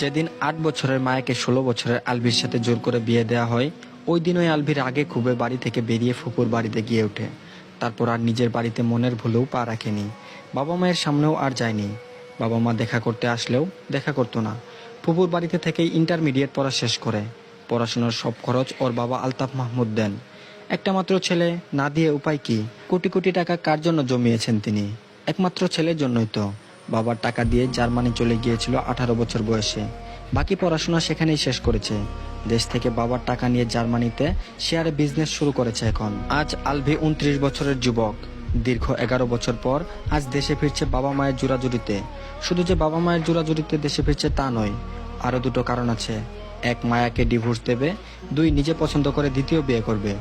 যেদিন ৮ বছরের মায়াকে ১৬ বছরের আলভির সাথে জোর করে বিয়ে দেওয়া হয়, ওই দিন ওই আলভির আগে খুবই বাড়ি থেকে বেরিয়ে ফুপুর বাড়িতে গিয়ে ওঠে। তারপর আর নিজের বাড়িতে মনের ভুলেও পা রাখেনি, বাবা মায়ের সামনেও আর যায়নি। বাবা মা দেখা করতে আসলেও দেখা করতো না। ফুপুর বাড়িতে থেকেই ইন্টারমিডিয়েট পড়া শেষ করে। পড়াশোনার সব খরচ ওর বাবা আলতাফ মাহমুদ দেন। একটা মাত্র ছেলে, না দিয়ে উপায় কি? কোটি কোটি টাকা কার জন্য জমিয়েছেন তিনি? একমাত্র ছেলের জন্যই তো। বাবার টাকা দিয়ে জার্মানি চলে গিয়েছিল 18 বছর বয়সে। বাকি পড়াশোনা সেখানেই শেষ করেছে। দেশ থেকে বাবার টাকা নিয়ে জার্মানিতে শেয়ারে বিজনেস শুরু করেছে এখন। আজ আলভি 29 বছরের যুবক। দীর্ঘ 11 বছর পর আজ দেশে ফিরছে বাবা মায়ের জোড়াজুড়িতে। শুধু যে বাবা মায়ের জোড়াজুড়িতে দেশে ফিরছে তা নয়, আরও দুটো কারণ আছে। এক, মায়াকে ডিভোর্স দেবে। 2, নিজে পছন্দ করে দ্বিতীয় বিয়ে করবে।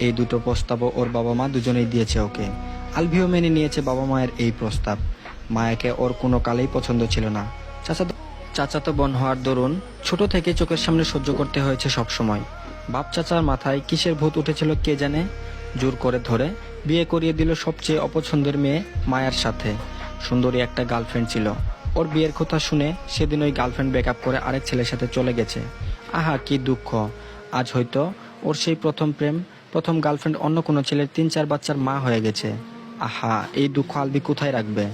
এই দুটো প্রস্তাবও ওর বাবা মা দুজনেই দিয়েছে ওকে। আলভিও মেনে নিয়েছে বাবা মায়ের এই প্রস্তাব। মায়াকে ওর কোনো কালেই পছন্দ ছিল না। চাচাতো বোন হওয়ার দরুন ছোট থেকে চোখের সামনে সহ্য করতে হয়েছে সব সময়। বাপ চাচার মাথায় কিসের ভূত উঠেছিল কে জানে, জোর করে ধরে বিয়ে করিয়ে দিল সবচেয়ে অপছন্দের মেয়ে মায়ার সাথে। সুন্দরী একটা গার্লফ্রেন্ড ছিল। ওর বিয়ের কথা শুনে সেদিন ওই গার্লফ্রেন্ড ব্রেকআপ করে আরেক ছেলের সাথে চলে গেছে। আহা, কি দুঃখ। আজ হয়তো ওর সেই প্রথম প্রেম, প্রথম গার্লফ্রেন্ড অন্য কোনো ছেলের 3-4 বাচ্চার মা হয়ে গেছে। আহা, এই দুঃখ আলবি কোথায় রাখবে?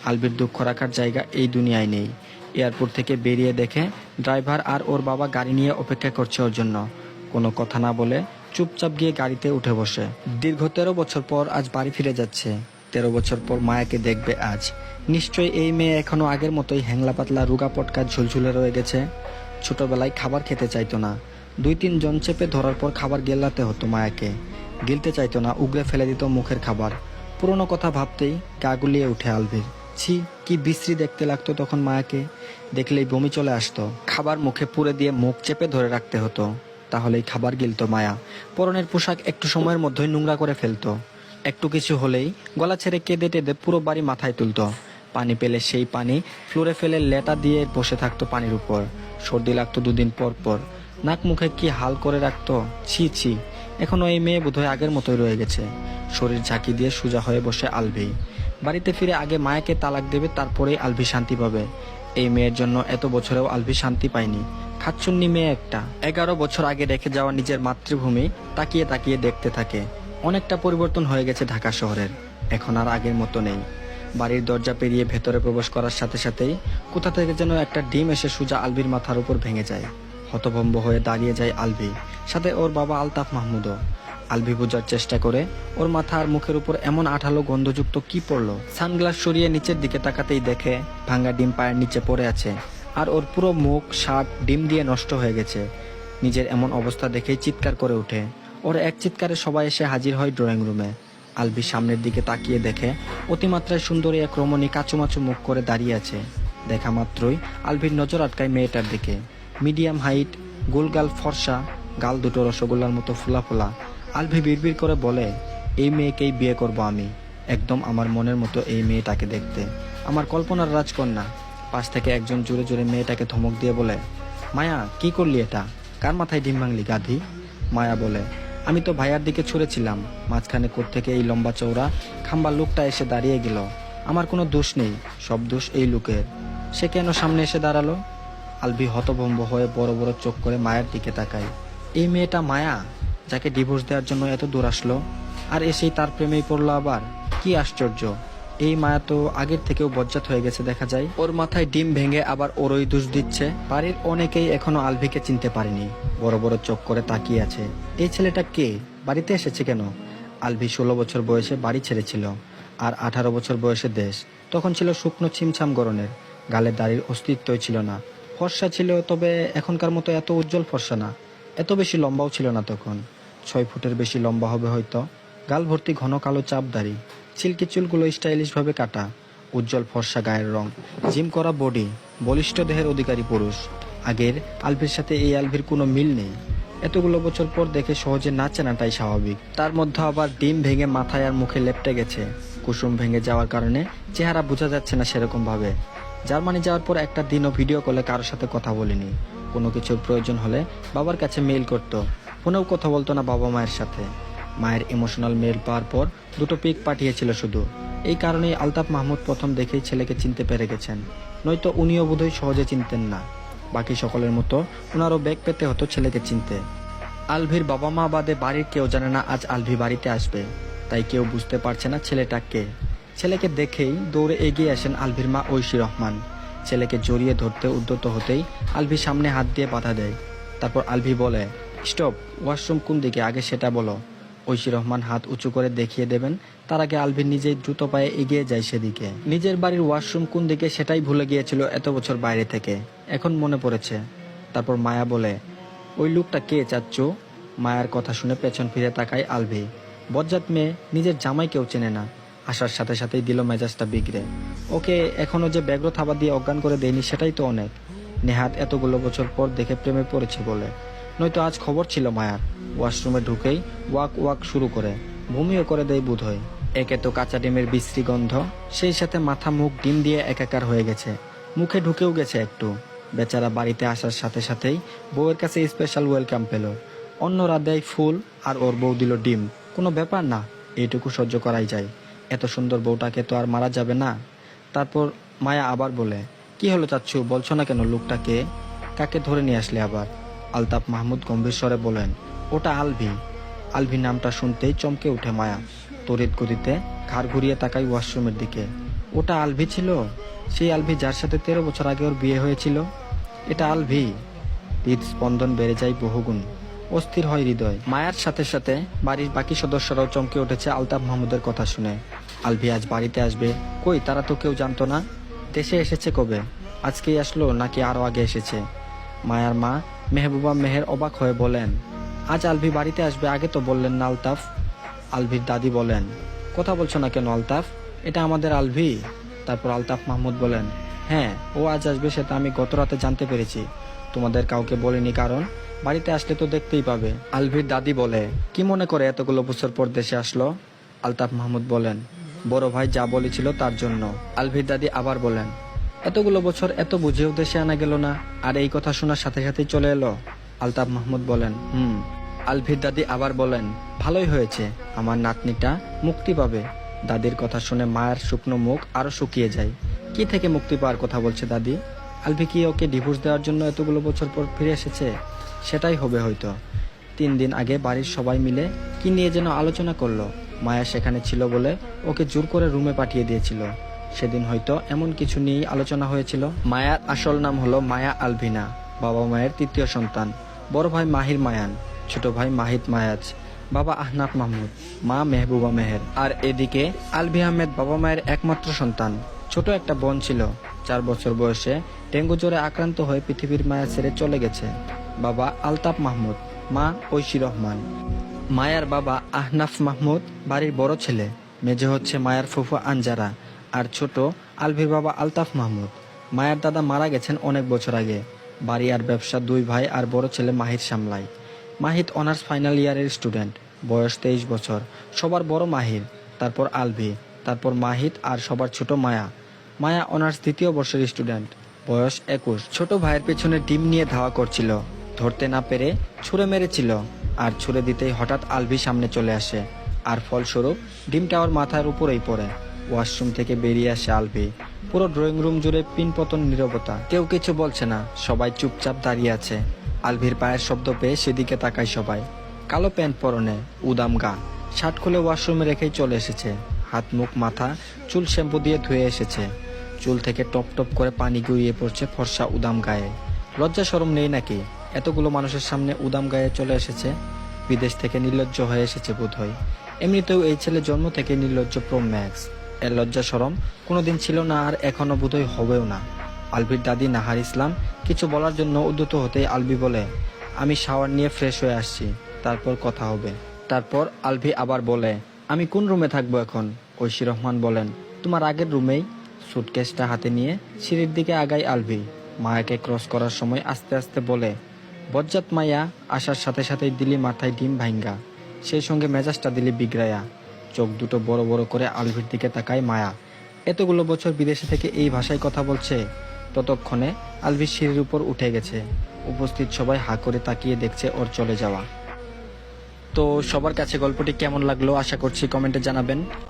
আলবির দুঃখ রাখার জায়গা এই দুনিয়ায় নেই। এয়ারপোর্ট থেকে বেরিয়ে দেখে ড্রাইভার আর ওর বাবা গাড়ি নিয়ে অপেক্ষা করছে ওর জন্য। কোনো কথা না বলে চুপচাপ গিয়ে গাড়িতে উঠে বসে। দীর্ঘ 13 বছর পর আজ বাড়ি ফিরে যাচ্ছে। 13 বছর পর মায়াকে দেখবে আজ। নিশ্চয়ই এই মেয়ে এখনো আগের মতোই হ্যাংলা পাতলা রুগা পটকা ঝুলঝুলে রয়ে গেছে। ছোটবেলায় খাবার খেতে চাইতো না। 2-3 জন চেপে ধরার পর খাবার গেল্লাতে হতো মায়াকে। গিলতে চাইতো না, উগড়ে ফেলে দিত মুখের খাবার। পুরনো কথা ভাবতেই গা গুলিয়ে উঠে আলভির। ছি, কি বিশ্রী দেখতে লাগতো তখন মায়াকে। দেখলেই বমি চলে আসতো। খাবার মুখে পুরে দিয়ে মুখ চেপে ধরে রাখতে হতো, তাহলেই খাবার গিলতো মায়া। পরনের পোশাক একটু সময়ের মধ্যেই নোংরা করে ফেলতো। একটু কিছু হলেই গলা ছেড়ে কেঁদে টেঁদে পুরো বাড়ি মাথায় তুলতো। পানি পেলে সেই পানি ফ্লোরে ফেলে লেটা দিয়ে বসে থাকতো পানির উপর। সর্দি লাগতো 2 দিন পর পর। নাক মুখে কি হাল করে রাখতো। ছি ছি, এখনো এই মেয়ে বোধহয় আগের মতোই রয়ে গেছে। শরীর ঝাঁকি দিয়ে সোজা হয়ে বসে আলভি। বাড়িতে ফিরে আগে মায়াকে তালাক দেবে, তারপরেই আলভি শান্তি পাবে। এই মেয়ের জন্য এত বছরেও আলভি শান্তি পায়নি। খাচ্ছন্নি মেয়ে একটা। 11 বছর আগে রেখে যাওয়া নিজের মাতৃভূমি তাকিয়ে তাকিয়ে দেখতে থাকে। অনেকটা পরিবর্তন হয়ে গেছে ঢাকা শহরের। এখন আর আগের মতো নেই। বাড়ির দরজা পেরিয়ে ভেতরে প্রবেশ করার সাথে সাথেই কোথা থেকে যেন একটা ডিম এসে সোজা আলভির মাথার উপর ভেঙে যায়। হতভম্ব হয়ে দাঁড়িয়ে যায় আলভি, সাথে ওর বাবা আলতাফ মাহমুদও। আলভি বোঝার চেষ্টা করে ওর মাথা আর মুখের উপর এমন আঠালো গন্ধযুক্ত কি পড়লো। সানগ্লাস সরিয়ে নিচের দিকে তাকাতেই দেখে ভাঙা ডিম পায়ের নিচে পড়ে আছে। আর ওর পুরো মুখ, শার্ট ডিম দিয়ে নষ্ট হয়ে গেছে। নিজের এমন অবস্থা দেখেই চিৎকার করে ওঠে। ওর এক চিৎকারে সবাই এসে হাজির হয় ড্রয়িং রুমে। আলভি সামনের দিকে তাকিয়ে দেখে অতিমাত্রায় সুন্দরী এক রমণী কাচুমাচু মুখ করে দাঁড়িয়ে আছে। দেখা মাত্রই আলভির নজর আটকায় মেয়েটার দিকে। মিডিয়াম হাইট, গোলগাল ফর্সা, গাল দুটো রসগোল্লার মতো ফোলা ফোলা। আলভি বিড়বিড় করে বলে, এই মেয়েকেই বিয়ে করব আমি। একদম আমার মনের মতো এই মেয়েটাকে দেখতে, আমার কল্পনার রাজকন্যা। পাশ থেকে একজন জোরে জোরে মেয়েটাকে ধমক দিয়ে বলে, মায়া, কি করলি এটা? কার মাথায় ডিম ভাঙলি গাধি? মায়া বলে, আমি তো ভাইয়ার দিকে ছুঁড়েছিলাম। মাঝখানে কোত্থেকে এই লম্বা চওড়া খাম্বা লোকটা এসে দাঁড়িয়ে গেল। আমার কোনো দোষ নেই, সব দোষ এই লোকের। সে কেন সামনে এসে দাঁড়ালো? আলভি হতভম্ব হয়ে বড় বড় চোখ করে মায়ের দিকে তাকায়। এই মেয়েটা মায়া, যাকে ডিভোর্স দেওয়ার জন্য এত দূর আসলো, আর এসেই তার প্রেমেই পড়লো আবার। কি আশ্চর্য! এই মায়া তো আগের থেকেও বজ্জাত হয়ে গেছে দেখা যায়। ওর মাথায় ডিম ভেঙে আবার ওরই দোষ দিচ্ছে। বাড়ির অনেকেই এখনো আলভিকে চিনতে পারেনি। বড় বড় চোখ করে তাকিয়ে আছে। এই ছেলেটা কে? বাড়িতে এসেছে কেন? আলভি 16 বছর বয়সে বাড়ি ছেড়েছিল, আর 18 বছর বয়সে দেশ। তখন ছিল শুকনো ছিমছাম গরনের। গালে দাড়ির অস্তিত্বই ছিল না। ফর্সা ছিল, তবে এখনকার মতো এত উজ্জ্বল ফর্সা না। এত বেশি লম্বাও ছিল না তখন। 6 ফুটের বেশি লম্বা হবে হয়তো। গাল ভর্তি ঘন কালো চাপ দাড়ি, সিল্কি চুলগুলো স্টাইলিশ ভাবে কাটা। উজ্জ্বল ফর্সা গায়ের রং, জিম করা বডি, বলিষ্ঠ দেহের অধিকারী পুরুষ। আগের আলভির সাথে এই আলভির কোনো মিল নেই। এতগুলো বছর পর দেখে সহজে না চেনাটাই স্বাভাবিক। তার মধ্যে আবার ডিম ভেঙে মাথায় আর মুখে লেপটে গেছে। কুসুম ভেঙে যাওয়ার কারণে চেহারা বোঝা যাচ্ছে না সেরকম ভাবে। জার্মানি যাওয়ার পর একটা দিনও ভিডিও কলে কারোর সাথে কথা বলিনি। কোনো কিছুর প্রয়োজন হলে বাবার কাছে মেইল করতো, ফোনেও কথা বলতো না বাবা মায়ের সাথে। মায়ের ইমোশনাল মেইল পাওয়ার পর 2টো পিক পাঠিয়েছিল শুধু। এই কারণেই আলতাফ মাহমুদ প্রথম দেখেই ছেলেকে চিনতে পেরে গেছেন, নয়তো উনিও বোধহয় সহজে চিনতেন না। বাকি সকলের মতো ওনারও বেগ পেতে হতো ছেলেকে চিনতে। আলভির বাবা মা বাদে বাড়ির কেউ জানে না আজ আলভি বাড়িতে আসবে, তাই কেউ বুঝতে পারছে না ছেলেটা কে। ছেলেকে দেখেই দৌড়ে এগিয়ে আসেন আলভির মা ঐশী রহমান। ছেলেকে জড়িয়ে ধরতে উদ্যত হতেই আলভি সামনে হাত দিয়ে বাধা দেয়। তারপর আলভি বলে, স্টপ, ওয়াশরুম কোন দিকে আগে সেটা বলো। ঐশী রহমান হাত উঁচু করে দেখিয়ে দেবেন, তার আগে আলভি নিজেই দ্রুত পায়ে এগিয়ে যায় সেদিকে। নিজের বাড়ির ওয়াশরুম কোন দিকে সেটাই ভুলে গিয়েছিল এত বছর বাইরে থেকে, এখন মনে পড়েছে। তারপর মায়া বলে, ওই লোকটা কে চাচ্চু? মায়ার কথা শুনে পেছন ফিরে তাকায় আলভি। বজ্জাত মেয়ে, নিজের জামাইকেও চেনে না। আসার সাথে সাথেই দিল মেজাজটা বিগড়ে। ওকে এখনো যে ব্যাঘ্র থাবা দিয়ে অজ্ঞান করে দেয়নি সেটাই তো অনেক। নেহাত এতগুলো বছর পর দেখে প্রেমে পড়েছে বলে, নয়তো আজ খবর ছিল মায়ার। ওয়াশরুমে ঢুকেই ওয়াক শুরু করে, বমিও করে দেয় বোধহয়। একে তো কাঁচা ডিমের বিশ্রী গন্ধ, সেই সাথে মাথা মুখ ডিম দিয়ে একাকার হয়ে গেছে, মুখে ঢুকেও গেছে একটু। বেচারা বাড়িতে আসার সাথে সাথেই বউয়ের কাছে স্পেশাল ওয়েলকাম পেল। অন্যরা দেয় ফুল আর ওর বউ দিল ডিম, কোনো ব্যাপার না, এইটুকু সহ্য করাই যায়। এত সুন্দর বউটাকে তো আর মারা যাবে না। তারপর মায়া আবার বলে, কি হলো চাচ্ছু, বলছো না কেন লোকটা কে? কাকে ধরে নিয়ে আসলে আবার? আলতাফ মাহমুদ গম্ভীর স্বরে বলেন, ওটা আলভি। আলভি নামটা শুনতেই চমকে উঠে মায়া। তড়িৎ গতিতে ঘাড় ঘুরিয়ে তাকাই ওয়াশরুমের দিকে। ওটা আলভি ছিল? সেই আলভি যার সাথে 13 বছর আগে ওর বিয়ে হয়েছিল? এটা আলভি? হৃদস্পন্দন বেড়ে যায় বহুগুণ, অস্থির হয় হৃদয়। মায়ার সাথে সাথে বাড়ির বাকি সদস্যরাও চমকে উঠেছে আলতাফ মাহমুদের কথা শুনে। আলভি আজ বাড়িতে আসবে, কই তারা তো কেউ জানতো না। দেশে এসেছে কবে? আজকেই আসলো নাকি আরো আগে এসেছে? মায়ার মা মেহবুবা মেহের অবাক হয়ে বলেন, আজ আলভি বাড়িতে আসবে, আগে তো বললেন না আলতাফ। আলভির দাদি বলেন, কথা বলছো না কেন আলতাফ, এটা আমাদের আলভি। তারপর আলতাফ মাহমুদ বলেন, হ্যাঁ ও আজ আসবে, সেটা আমি গত রাতে জানতে পেরেছি, তোমাদের কাউকে বলিনি, কারণ বাড়িতে আসলে তো দেখতেই পাবে। আলভির দাদি বলে, কি মনে করে এতগুলো বছর পর দেশে আসলো? আলতাফ মাহমুদ বলেন, বড় ভাই যা বলেছিল তার জন্য। আলভির দাদি আবার বলেন, এতগুলো বছর এত বুঝেও দেশে আনা গেল না, আর এই কথা শোনার সাথে সাথেই চলে এলো। আলতাফ মাহমুদ বলেন, আলভির দাদি আবার বলেন, ভালোই হয়েছে, আমার নাতনিটা মুক্তি পাবে। দাদির কথা শুনে মায়ের শুকনো মুখ আরো শুকিয়ে যায়। কি থেকে মুক্তি পাওয়ার কথা বলছে দাদি? আলভি কি ওকে ডিভোর্স দেওয়ার জন্য এতগুলো বছর পর ফিরে এসেছে? সেটাই হবে হয়তো। 3 দিন আগে বাড়ির সবাই মিলে কি নিয়ে যেন আলোচনা করলো। মায়া সেখানে ছিল বলে ওকে জোর করে রুমে পাঠিয়ে দিয়েছিল। সেদিন হয়তো এমন কিছু নিয়েই আলোচনা হয়েছিল। মায়ার আসল নাম হলো মায়া আলভিনা, বাবা মায়ের 3য় সন্তান। বড় ভাই মাহির মায়ান, ছোট ভাই মাহিদ মায়াজ, বাবা আহনাফ মাহমুদ, মা মেহবুবা মেহের। আর এদিকে আলভি আহমেদ বাবা মায়ের একমাত্র সন্তান। ছোট একটা বোন ছিল, 4 বছর বয়সে ডেঙ্গু জ্বরে আক্রান্ত হয়ে পৃথিবীর মায়া ছেড়ে চলে গেছে। বাবা আলতাফ মাহমুদ, মা ঐশী রহমান। মায়ার বাবা আহনাফ মাহমুদ বাড়ির বড় ছেলে, মেজে হচ্ছে মায়ার ফুফু আঞ্জারা, আর ছোট আলভির বাবা আলতাফ মাহমুদ। মায়ের দাদা মারা গেছেন অনেক বছর আগে। বাড়ি আর ব্যবসা 2 ভাই আর বড় ছেলে মাহির সামলায়। মাহিদ অনার্স ফাইনাল ইয়ারের স্টুডেন্ট, বয়স 23 বছর। সবার বড় মাহির, তারপর আলভি, তারপর মাহিদ আর সবার ছোট মায়া। মায়া অনার্স 2য় বর্ষের স্টুডেন্ট, বয়স 21। ছোট ভাইয়ের পেছনে ডিম নিয়ে ধাওয়া করছিল, ধরতে না পেরে ছুঁড়ে মেরেছিল, আর ছুঁড়ে দিতেই হঠাৎ আলভি সামনে চলে আসে, আর ফলস্বরূপ ডিমটা ওর মাথার উপরেই পড়ে। ওয়াশরুম থেকে বেরিয়ে আসে আলভি। পুরো ড্রয়িং রুম জুড়ে পিনপতন নীরবতা, কেউ কিছু বলছে না, সবাই চুপচাপ দাঁড়িয়ে আছে। আলভির পায়ের শব্দ পেয়ে সেদিকে তাকায় সবাই। কালো প্যান্ট পরনে, উদাম গা, শার্ট খুলে ওয়াশরুমে রেখেই চলে এসেছে। হাত মুখ মাথা চুল শ্যাম্পু দিয়ে ধুয়ে এসেছে। চুল থেকে টপ টপ করে পানি গড়িয়ে পড়ছে ফর্সা উদাম গায়ে। লজ্জা শরম নেই নাকি? এতগুলো মানুষের সামনে উদাম গায়ে চলে এসেছে। বিদেশ থেকে নির্লজ্জ হয়ে এসেছে বোধহয়। এমনিতেও এই ছেলে জন্ম থেকে নির্লজ্জ প্রো ম্যাক্স। এর লজ্জা শরম কোনোদিন ছিল না, আর এখনো বোধহয় হবেও না। আলভির দাদি নাহার ইসলাম কিছু বলার জন্য উদ্যত হতেই আলভি বলে, আমি শাওয়ার নিয়ে ফ্রেশ হয়ে আসছি, তারপর কথা হবে। তারপর আলভি আবার বলে, আমি কোন রুমে থাকবো এখন? ঐশী রহমান বলেন, তোমার আগের রুমেই। সুটকেসটা হাতে নিয়ে সিঁড়ির দিকে আগায় আলভি। মায়াকে ক্রস করার সময় আস্তে আস্তে বলে, বজ্জাত মায়া আসার সাথে সাথেই দিলি মাথায় ডিম ভাঙ্গা, সেই সঙ্গে মেজাজটা দিলি বিগড়ায়া। চোখ দুটো বড় বড় করে আলভির দিকে তাকায় মায়া। এতগুলো বছর বিদেশে থেকে এই ভাষায় কথা বলছে। ততক্ষণে আলভি সিঁড়ির উপর উঠে গেছে। উপস্থিত সবাই হা করে তাকিয়ে দেখছে ওর চলে যাওয়া। তো সবার কাছে গল্পটি কেমন লাগলো আশা করছি কমেন্টে জানাবেন।